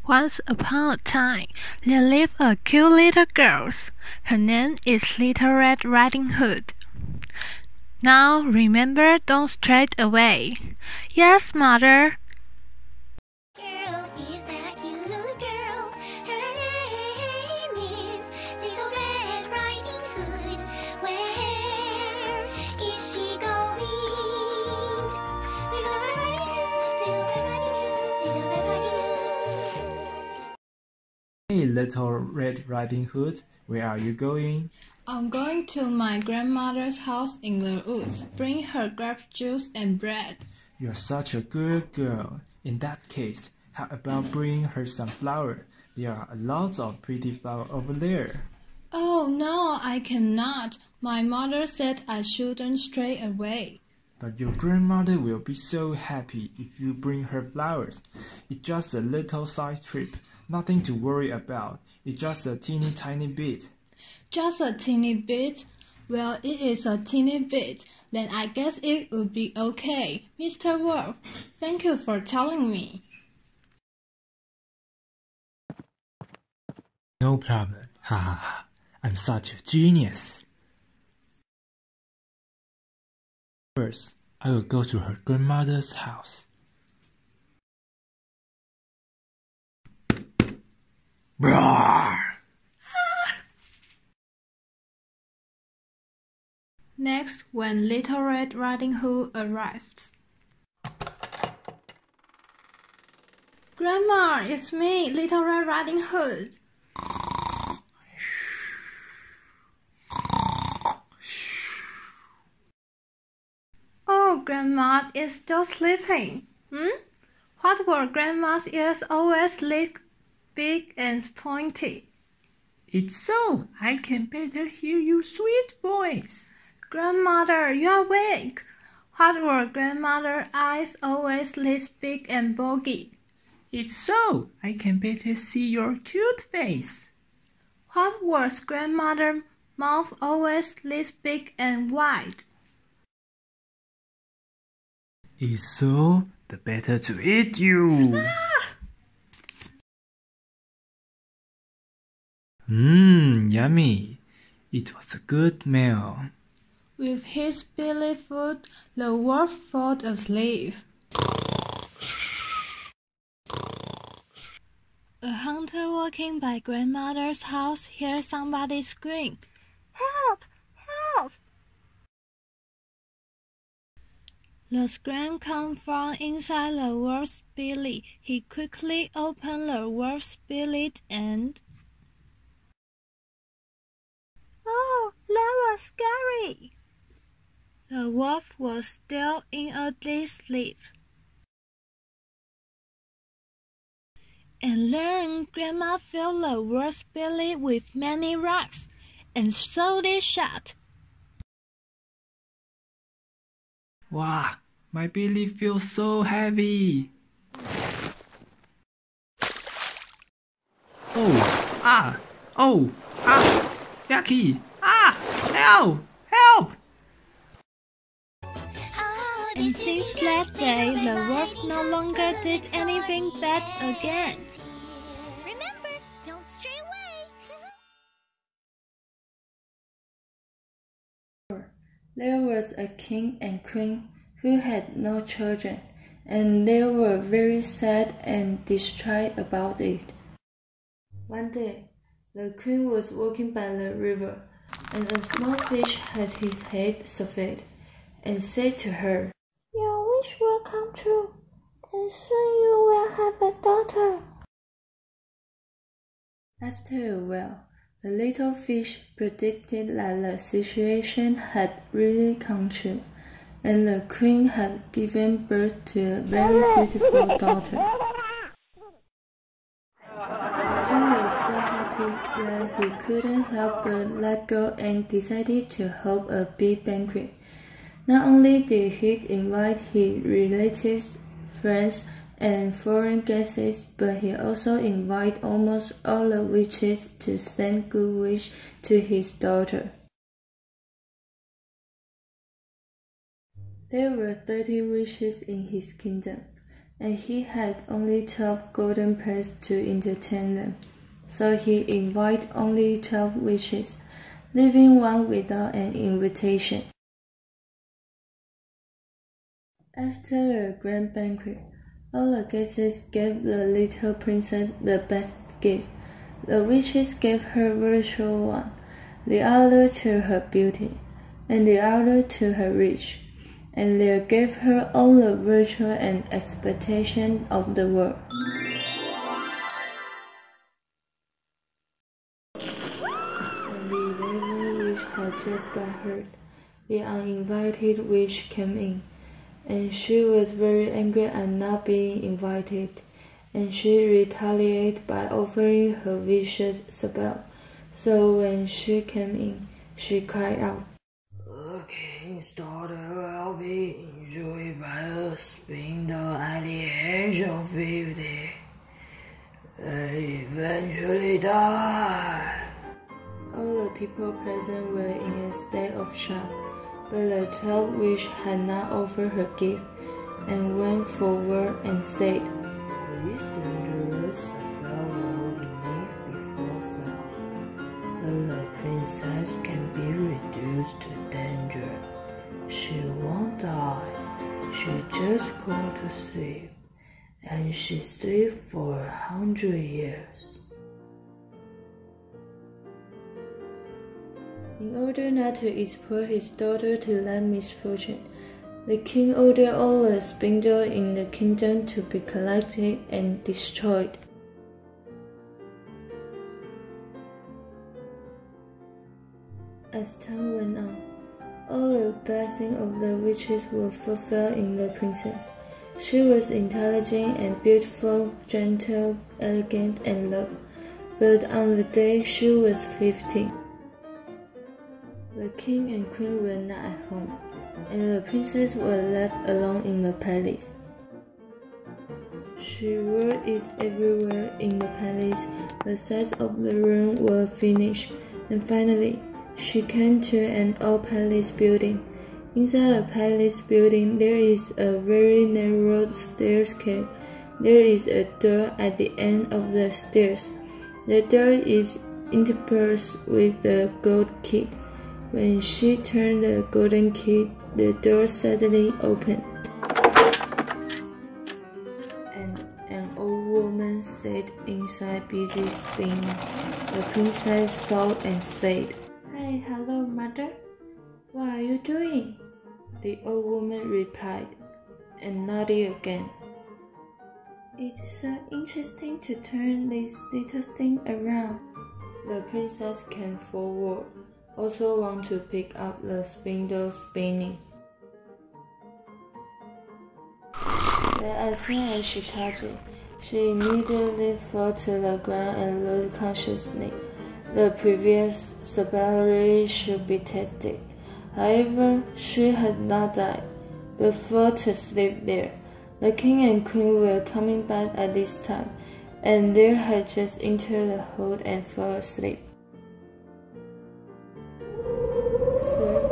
Once upon a time, there lived a cute little girl. Her name is Little Red Riding Hood. Now remember, don't stray away. Yes, Mother. Girl, is that cute little girl? Her name is Little Red Riding Hood. Where is she going? Little Red Riding Hood, Little Red Riding Hood, Little Red Riding Hood. Hey, Little Red Riding Hood, where are you going? I'm going to my grandmother's house in the woods. Bring her grape juice and bread. You're such a good girl. In that case, how about bringing her some flowers? There are lots of pretty flowers over there. Oh no, I cannot. My mother said I shouldn't stray away. But your grandmother will be so happy if you bring her flowers. It's just a little side trip. Nothing to worry about. It's just a teeny tiny bit. Just a teeny bit? Well, it is a teeny bit. Then I guess it would be okay. Mr. Wolf, thank you for telling me. No problem. Ha ha ha. I'm such a genius. First, I will go to her grandmother's house. Roar! Next, when Little Red Riding Hood arrives. Grandma, it's me, Little Red Riding Hood. Oh, Grandma is still sleeping. What were Grandma's ears always look big and pointy? It's so I can better hear your sweet voice. Grandmother, you're awake. What were Grandmother's eyes always this big and bulgy? It's so I can better see your cute face. What was Grandmother's mouth always this big and wide? It's so the better to eat you. Yummy. It was a good meal. With his belly full, the wolf fell asleep. A hunter walking by Grandmother's house hears somebody scream, "Help! Help!" The scream comes from inside the wolf's belly. He quickly opened the wolf's belly and... Oh, that was scary! The wolf was still in a deep sleep. And then Grandma filled the wolf's belly with many rocks and sewed it shut. Wow, my belly feels so heavy. Oh, yucky, help, help. And since that day, the wolf no longer did anything bad again. Remember, don't stray away. There was a king and queen who had no children, and they were very sad and distraught about it. One day, the queen was walking by the river, and a small fish had his head surveyed, and said to her, Your wish will come true, and soon you will have a daughter. After a while, the little fish predicted that the situation had really come true, and the queen had given birth to a very beautiful daughter. The king was so happy that he couldn't help but let go and decided to hold a big banquet. Not only did he invite his relatives, friends, and foreign guests, but he also invited almost all the witches to send good wishes to his daughter. There were 30 wishes in his kingdom, and he had only 12 golden plates to entertain them. So he invited only 12 wishes, leaving one without an invitation. After a grand banquet, all the guests gave the little princess the best gift. The witches gave her virtual one, the other to her beauty, and the other to her rich, and they gave her all the virtue and expectation of the world. And the 11th witch had just got hurt. The uninvited witch came in, and she was very angry at not being invited, and she retaliated by offering her vicious spell. So when she came in, she cried out, "The king's daughter will be enjoyed by a spindle at the age of 50, and eventually die." All the people present were in a state of shock, but the 12th witch had not offered her gift, and went forward and said, "This dangerous spell will enough before fall, but the princess can be reduced to danger. She won't die, she just go to sleep, and she sleep for 100 years. In order not to expose his daughter to that misfortune, the king ordered all the spindles in the kingdom to be collected and destroyed. As time went on, all the blessings of the witches were fulfilled in the princess. She was intelligent and beautiful, gentle, elegant, and loved. But on the day she was 15, the king and queen were not at home, and the princess was left alone in the palace. She wore it everywhere in the palace. The sides of the room were finished, and finally, she came to an old palace building. Inside the palace building, there is a very narrow staircase. There is a door at the end of the stairs. The door is interspersed with the gold key. When she turned the golden key, the door suddenly opened, and an old woman sat inside busy spinning. The princess saw and said, "Hey, hello, mother. What are you doing?" The old woman replied, and nodded again. "It's so interesting to turn this little thing around." The princess came forward, also want to pick up the spindle spinning. But as soon as she touched it, she immediately fell to the ground and lost consciousness. The previous spell really should be tested. However, she had not died, but fell to sleep there. The king and queen were coming back at this time, and they had just entered the hall and fell asleep. Soon,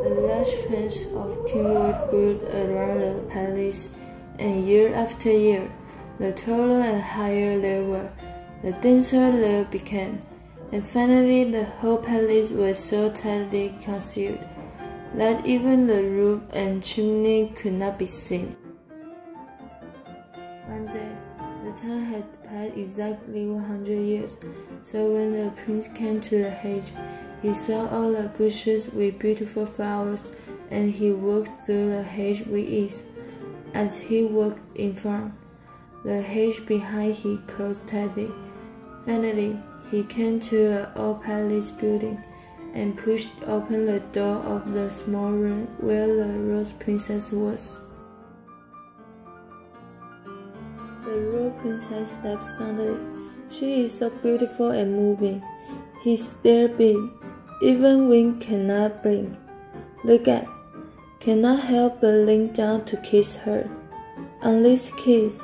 a large fence of kingwood grew around the palace, and year after year, the taller and higher they were, the denser they became, and finally the whole palace was so tightly concealed that even the roof and chimney could not be seen. One day, the time had passed exactly 100 years, so when the prince came to the hedge, he saw all the bushes with beautiful flowers, and he walked through the hedge with ease. As he walked in front, the hedge behind him closed tightly. Finally, he came to the old palace building and pushed open the door of the small room where the rose princess was. The rose princess slept soundly. "She is so beautiful and moving." He stared big. "Even wink cannot blink. Look at." Cannot help but lean down to kiss her. On this kiss,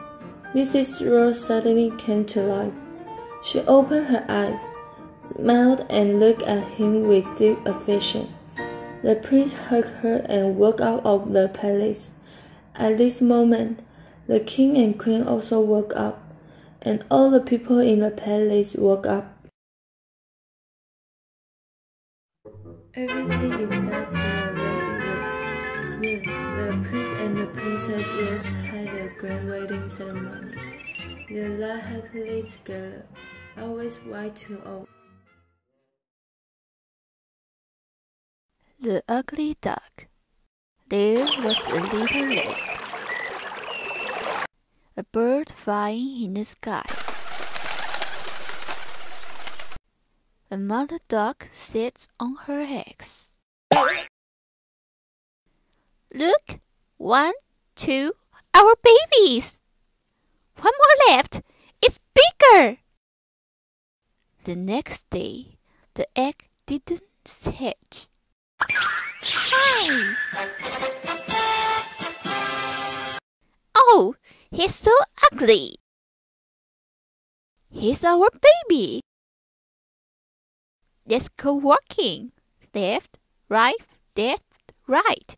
Mrs. Rose suddenly came to life. She opened her eyes, smiled, and looked at him with deep affection. The prince hugged her and walked out of the palace. At this moment, The king and queen also woke up, and all the people in the palace woke up. Everything is back to the way it was. Soon, the prince and the princess Rose had a grand wedding ceremony. They lived happily together, always white to old. The Ugly Duck. There was a little lake, a bird flying in the sky. A mother duck sits on her eggs. Look! 1, 2, our babies! One more left! It's bigger! The next day, the egg didn't hatch. Hi! Oh, he's so ugly! He's our baby! Let's go walking. Left, right, left, right.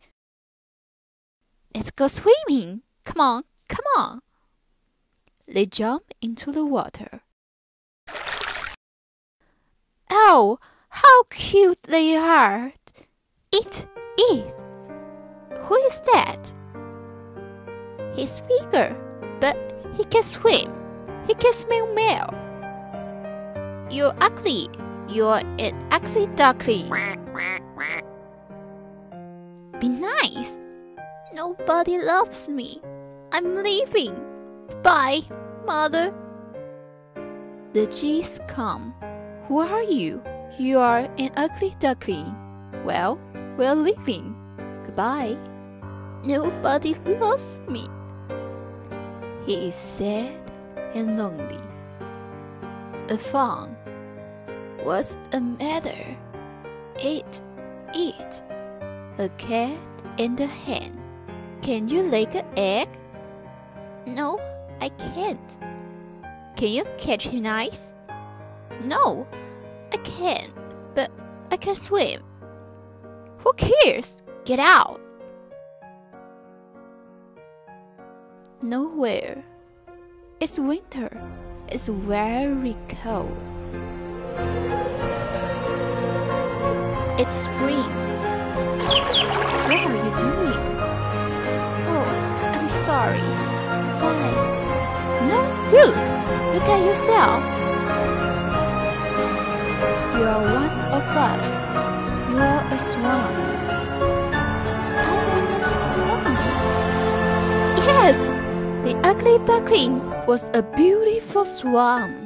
Let's go swimming. Come on, come on. They jump into the water. Oh, how cute they are. Eat, eat. Who is that? He's bigger, but he can swim. He can smell well. You're ugly. You're an ugly duckling. Be nice. Nobody loves me. I'm leaving. Bye, Mother. The geese come. Who are you? You are an ugly duckling. Well, we're leaving. Goodbye. Nobody loves me. He is sad and lonely. A fawn. What's the matter? Eat, eat. A cat and a hen. Can you lay an egg? No, I can't. Can you catch an ice? No, I can't, but I can swim. Who cares? Get out. Nowhere. It's winter. It's very cold. It's spring. What are you doing? Oh, I'm sorry. Why? No, look at yourself. You are one of us. You are a swan. I am a swan. Yes, the ugly duckling was a beautiful swan.